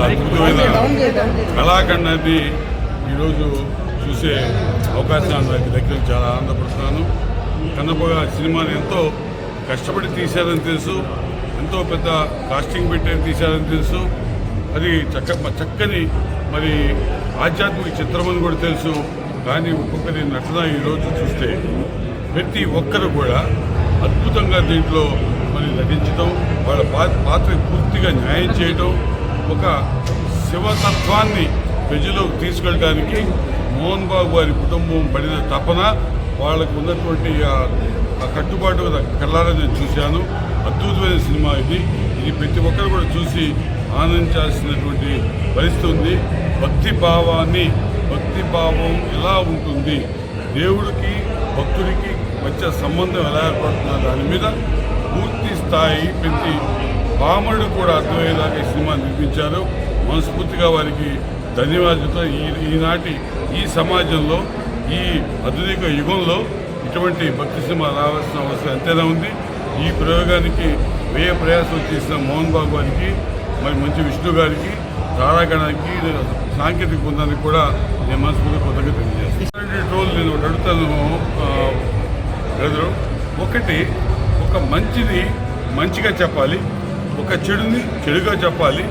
అద్భుతమైన కళాఖండాన్ని ఈరోజు చూసే అవకాశాన్ని నాకు దగ్గర చాలా ఆనందపడుతున్నాను. కన్నప్పగా సినిమాని ఎంతో కష్టపడి తీశారని తెలుసు, ఎంతో పెద్ద కాస్టింగ్ పెట్టి తీశారని తెలుసు. అది చక్కని మరి ఆధ్యాత్మిక చిత్రమని కూడా తెలుసు. కానీ ఒక్కొక్కరి నటన ఈరోజు చూస్తే ప్రతి ఒక్కరు కూడా అద్భుతంగా దీంట్లో మరి నటించడం, వాళ్ళ పాత్రకు పూర్తిగా న్యాయం చేయడం, ఒక శివతత్వాన్ని ప్రజలకు తీసుకెళ్ళడానికి మోహన్ బాబు వారి కుటుంబం పడిన తపన, వాళ్ళకు ఉన్నటువంటి ఆ కట్టుబాటు కళ్ళారా నేను చూశాను. అద్భుతమైన సినిమా ఇది ప్రతి ఒక్కరు కూడా చూసి ఆనందించాల్సినటువంటి పరిస్థితి ఉంది. భక్తి భావం ఎలా ఉంటుంది, దేవుడికి భక్తుడికి మధ్య సంబంధం ఎలా ఏర్పడుతున్న దాని మీద పూర్తి స్థాయి ప్రతి పామరుడు కూడా అర్థమయ్యేలాగా ఈ సినిమా నిర్మించారు. మనస్ఫూర్తిగా వారికి ధన్యవాదాలతో ఈనాటి ఈ సమాజంలో ఈ ఆధునిక యుగంలో ఇటువంటి భక్తి సినిమా రావాల్సిన అవసరం ఎంతైనా ఉంది. ఈ ప్రయోగానికి వ్యయ ప్రయాసం చేసిన మోహన్ బాబు గారికి, మరి మంచి విష్ణు గారికి, తారాగణానికి, సాంకేతిక బృందానికి కూడా నేను మనస్ఫూర్తిగా కృతజ్ఞత తెలియజేస్తాను. రోల్ నేను ఒకటి అడుగుతాను బ్రదరు. ఒకటి, ఒక మంచిని మంచిగా చెప్పాలి, ఒక చెడుని చెడుగా చెప్పాలి,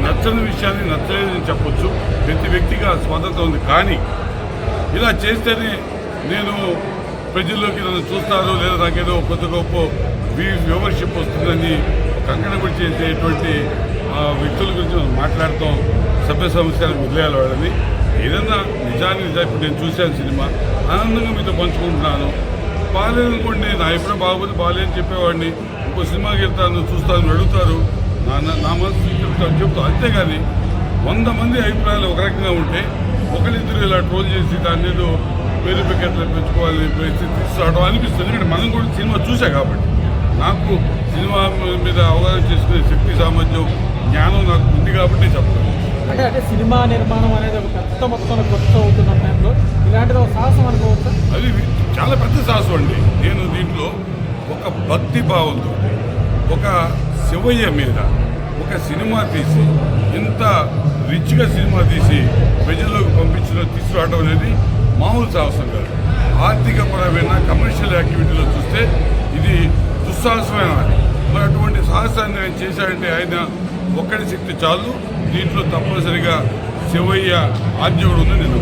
నచ్చని విషయాన్ని నచ్చలేదని చెప్పొచ్చు. ప్రతి వ్యక్తిగా స్వాతంత్రం ఉంది. కానీ ఇలా చేస్తేనే నేను ప్రజల్లోకి నన్ను చూస్తారు, లేదా నాకేదో కొత్త గొప్ప వ్యూవర్షిప్ వస్తుందని కంకణపడి చేసేటువంటి వ్యక్తుల గురించి మాట్లాడతాం. సభ్య సంస్కారం వదిలేయాలి వాళ్ళని. ఏదన్నా నిజాన్ని ఇప్పుడు నేను చూశాను సినిమా, ఆనందంగా మీతో పంచుకుంటున్నాను. బాగాలేదనుకోండి, నా ఎప్పుడో బాగోదు బాగాలేదని చెప్పేవాడిని. ఇంకో సినిమాకి వెళ్తాను, చూస్తాను, అడుగుతారు, నా మనసు చెప్తాను. అంతేగాని 100 మంది అభిప్రాయాలు ఒక రకంగా ఉంటే ఒకరిద్దరు ఇలా ట్రోల్ చేసి దాన్ని ఏదో పేరు పెకెట్లు పెంచుకోవాలి పరిస్థితి తీసుకురావడం అనిపిస్తుంది. ఎందుకంటే మనం కూడా సినిమా చూసా కాబట్టి నాకు సినిమా మీద అవగాహన చేసుకునే శక్తి, సామర్థ్యం, జ్ఞానం నాకు ఉంది కాబట్టి చెప్పగలను. అంటే సినిమా నిర్మాణం అనేది ఒక పెద్ద మొత్తంలో ఖర్చు అవుతున్న టైంలో ఇలాంటిది ఒక సాహసం అనుకోవచ్చు. అది చాలా పెద్ద సాహసం అండి. నేను దీంట్లో ఒక భక్తి భావంతో ఒక శివయ్య మీద ఒక సినిమా తీసి, ఇంత రిచ్గా సినిమా తీసి ప్రజల్లోకి తీసుకురావడం అనేది మామూలు సాహసం కాదు. ఆర్థికపరమైన కమర్షియల్ యాక్టివిటీలో చూస్తే ఇది దుస్సాహసమైన. మరి అటువంటి సాహసాన్ని ఆయన చేశాడంటే ఆయన ఒక్కడి శక్తి చాలు. దీంట్లో తప్పనిసరిగా శివయ్య ఆజ్ఞ కూడా ఉందని నేను